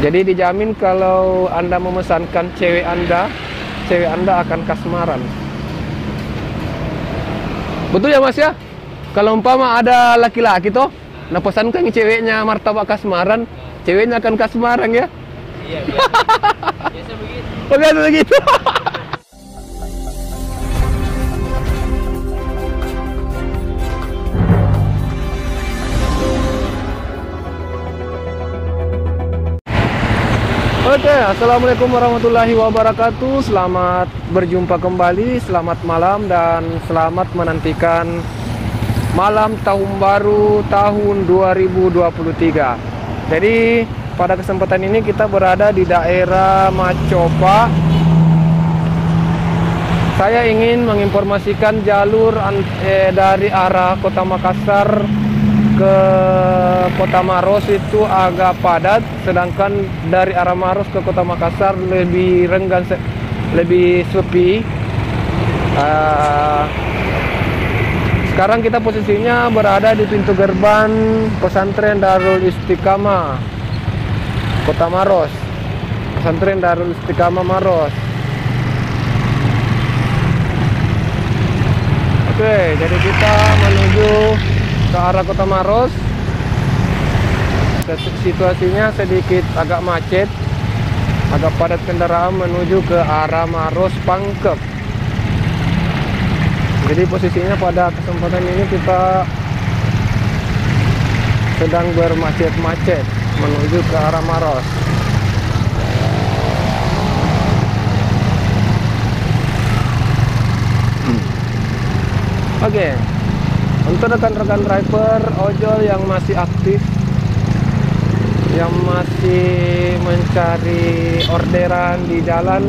Jadi dijamin kalau Anda memesankan cewek Anda akan kasmaran. Betul ya Mas ya? Kalau umpama ada laki-laki toh, nah pesankan ceweknya martabak kasmaran, ceweknya akan kasmaran ya? Iya, biasa begitu. Oh, biasa begitu. Oke, assalamualaikum warahmatullahi wabarakatuh. Selamat berjumpa kembali, selamat malam dan selamat menantikan malam tahun baru tahun 2023. Jadi pada kesempatan ini kita berada di daerah Macopa. Saya ingin menginformasikan jalur dari arah Kota Makassar ke Kota Maros itu agak padat, sedangkan dari arah Maros ke Kota Makassar lebih renggang, lebih sepi. Sekarang kita posisinya berada di pintu gerbang Pesantren Darul Istiqamah Kota Maros, Pesantren Darul Istiqamah Maros. Oke, jadi kita menuju ke arah Kota Maros. Situasinya sedikit agak macet, agak padat kendaraan menuju ke arah Maros Pangkep. Jadi posisinya pada kesempatan ini kita sedang bermacet-macet menuju ke arah Maros. Oke. Untuk rekan-rekan driver ojol yang masih aktif, yang masih mencari orderan di jalan,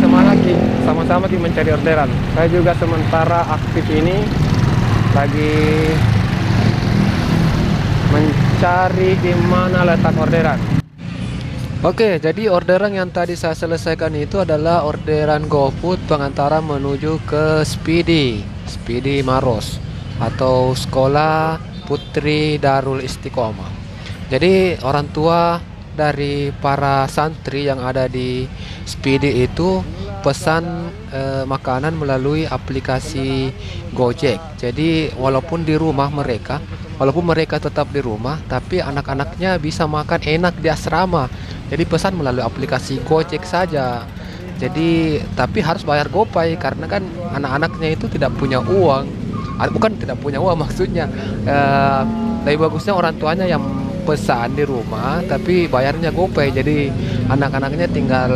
semangat sama-sama kita mencari orderan. Saya juga sementara aktif ini lagi mencari di mana letak orderan. Oke, jadi orderan yang tadi saya selesaikan itu adalah orderan GoFood pengantaran menuju ke Speedy Maros atau Sekolah Putri Darul Istiqomah. Jadi orang tua dari para santri yang ada di Speedy itu pesan makanan melalui aplikasi Gojek. Jadi walaupun mereka tetap di rumah, tapi anak-anaknya bisa makan enak di asrama. Jadi pesan melalui aplikasi Gojek saja. Jadi tapi harus bayar GoPay karena kan anak-anaknya itu tidak punya uang. Bukan tidak punya uang maksudnya. Lebih bagusnya orang tuanya yang pesan di rumah tapi bayarnya GoPay. Jadi anak-anaknya tinggal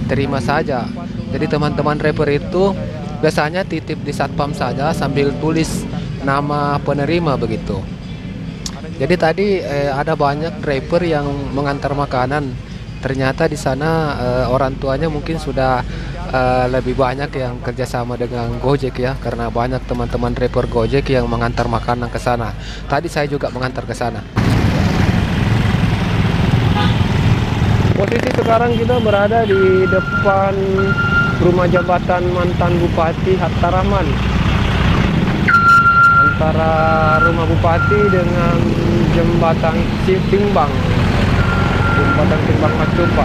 terima saja. Jadi teman-teman driver itu biasanya titip di satpam saja sambil tulis nama penerima begitu. Jadi tadi ada banyak driver yang mengantar makanan. Ternyata di sana orang tuanya mungkin sudah lebih banyak yang kerjasama dengan Gojek ya, karena banyak teman-teman driver Gojek yang mengantar makanan ke sana. Tadi saya juga mengantar ke sana. Posisi sekarang kita berada di depan rumah jabatan mantan Bupati Hatta Rahman. Antara rumah Bupati dengan jembatan Timbang Macopa.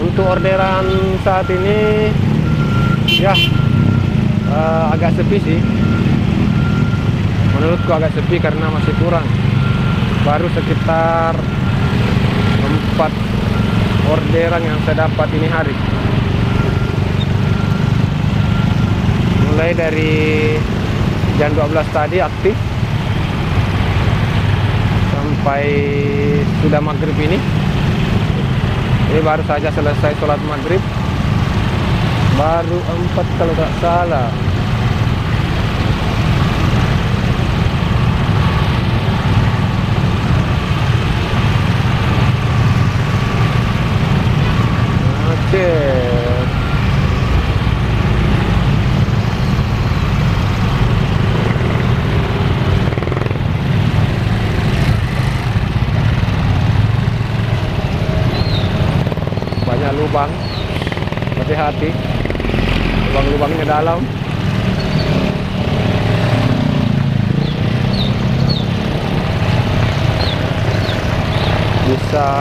Untuk orderan saat ini ya agak sepi sih. Menurutku agak sepi karena masih kurang. Baru sekitar 4 orderan yang saya dapat ini hari. Mulai dari jam 12 tadi aktif sampai sudah maghrib ini. Ini baru saja selesai sholat maghrib, baru 4 kalau tak salah. Oke. Banyak lubang, hati-hati, lubang-lubangnya dalam. bisa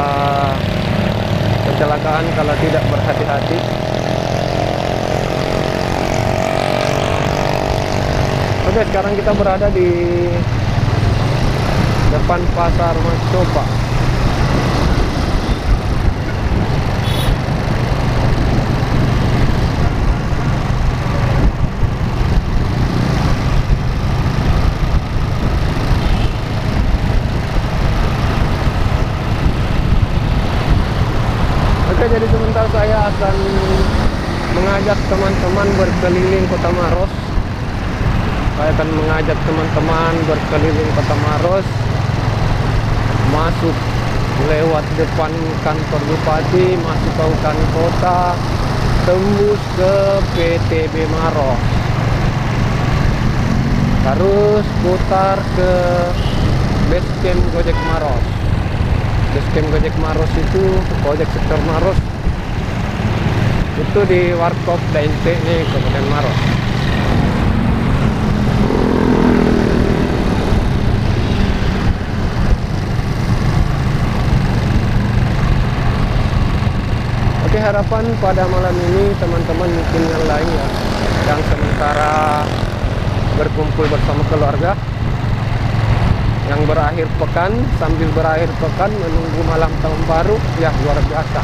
kecelakaan kalau tidak berhati-hati. Oke, sekarang kita berada di depan Pasar Mas Copa. Oke, jadi sebentar saya akan mengajak teman-teman berkeliling Kota Maros. Saya akan mengajak teman-teman berkeliling Kota Maros, masuk lewat depan kantor bupati, masuk ke hutan kota, tembus ke PTB Maros, terus putar ke base camp Gojek Maros. Base camp Gojek Maros itu Gojek sektor Maros itu di Warkop Dainte nih, Kabupaten Maros. Oke, harapan pada malam ini teman-teman mungkin yang lain ya, yang sementara berkumpul bersama keluarga, yang berakhir pekan, sambil berakhir pekan menunggu malam tahun baru, ya luar biasa.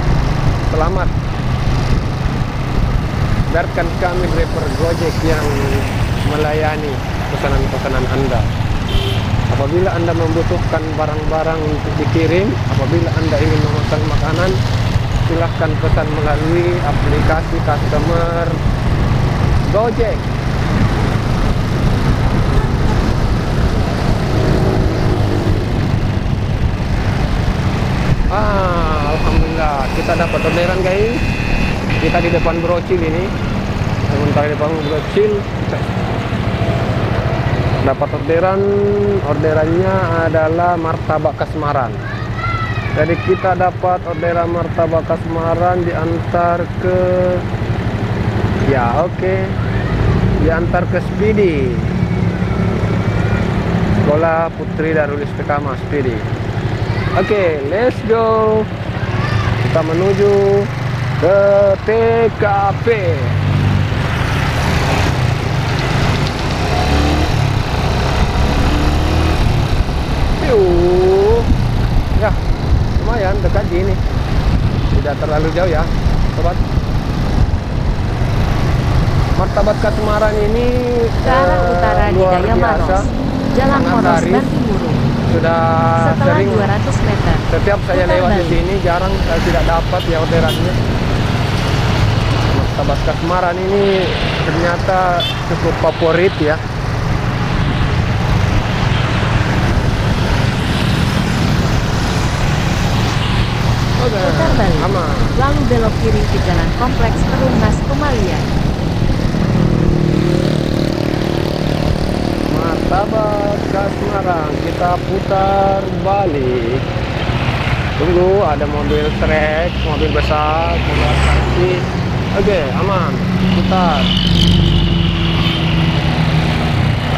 Selamat. Biarkan kami driver Gojek yang melayani pesanan-pesanan Anda. Apabila Anda membutuhkan barang-barang untuk dikirim, apabila Anda ingin memesan makanan, silahkan pesan melalui aplikasi customer Gojek. Alhamdulillah kita dapat orderan guys. Kita di depan brocil ini, sementara di depan brocil dapat orderannya adalah martabak kasmaran. Jadi kita dapat orderan martabak kasmaran diantar ke, ya oke, diantar ke Speedy, Sekolah Putri Darul Istiqamah Speedy. Oke, let's go. Kita menuju ke TKP. Ya, lumayan dekat sini, tidak terlalu jauh ya sobat. Martabak kasmaran ini ke arah utara di luar Daya biasa, Maros, Jalan sangat Moros laris. dan Timurun. Sudah Setelah sering 200 meter, setiap saya putar lewat di balik. sini, jarang saya tidak dapat ya orderannya. Martabak kasmaran ini ternyata cukup favorit ya. Oke, Putar balik, aman. lalu belok kiri ke Jalan Kompleks Perumnas Kemalian. Martabak kasmaran, kita putar balik. Tunggu, ada mobil trek, mobil besar, mobil taksi. Oke, aman. Putar.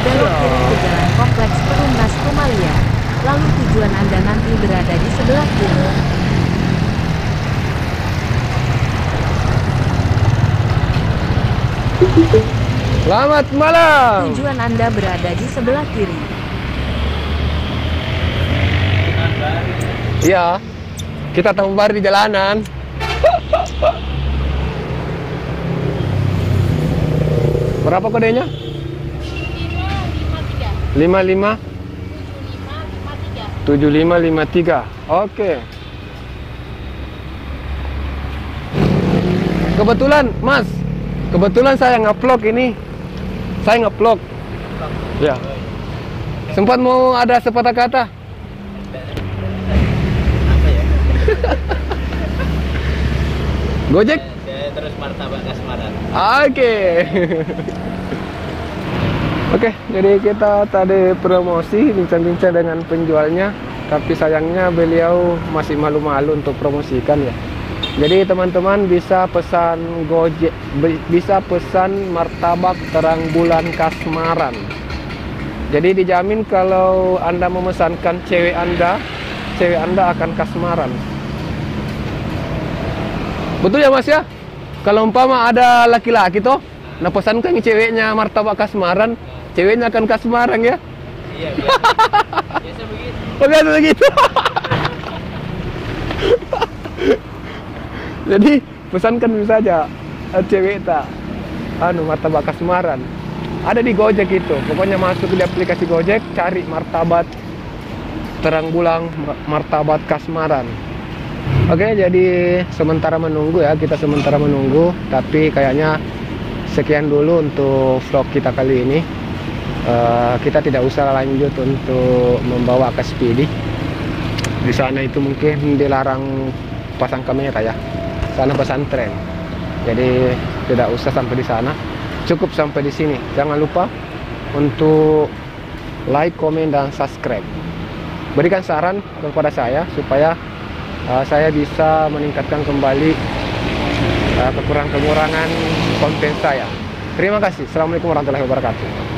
Belok kiri ke Jalan Kompleks Perumnas Kemalian. Lalu tujuan Anda nanti berada di sebelah kiri. Selamat malam. Tujuan Anda berada di sebelah kiri. Iya, kita tembar di jalanan. Berapa kodenya? 55 7553. Oke. Kebetulan, Mas. Kebetulan saya nge-vlog ini. Saya nge-vlog. Ya. Sempat mau ada sepatah kata. Apa ya? Gojek? Saya terus martabak kasmaran. Oke. Oke, jadi kita tadi promosi, bincang-bincang dengan penjualnya, tapi sayangnya beliau masih malu-malu untuk promosikan ya. Jadi teman-teman bisa pesan Gojek, bisa pesan martabak terang bulan kasmaran. Jadi dijamin kalau Anda memesankan cewek Anda cewek Anda akan kasmaran. Betul ya Mas ya? Kalau umpama ada laki-laki toh, nah pesankan ceweknya martabak kasmaran, ceweknya akan kasmaran ya? Iya, biasa. Biasa begitu. Oh, biasa begitu. Jadi pesankan saja cewek tak martabak kasmaran. Ada di Gojek itu. Pokoknya masuk di aplikasi Gojek, cari martabat terang bulang martabat kasmaran. Oke, jadi sementara menunggu ya, kita sementara menunggu. Tapi kayaknya sekian dulu untuk vlog kita kali ini. Kita tidak usah lanjut untuk membawa ke Speedy. Di sana itu mungkin dilarang pasang kamera ya. Sana pesantren. Jadi tidak usah sampai di sana. Cukup sampai di sini. Jangan lupa untuk like, komen, dan subscribe. Berikan saran kepada saya supaya saya bisa meningkatkan kembali kekurangan konten saya. Terima kasih. Assalamualaikum warahmatullahi wabarakatuh.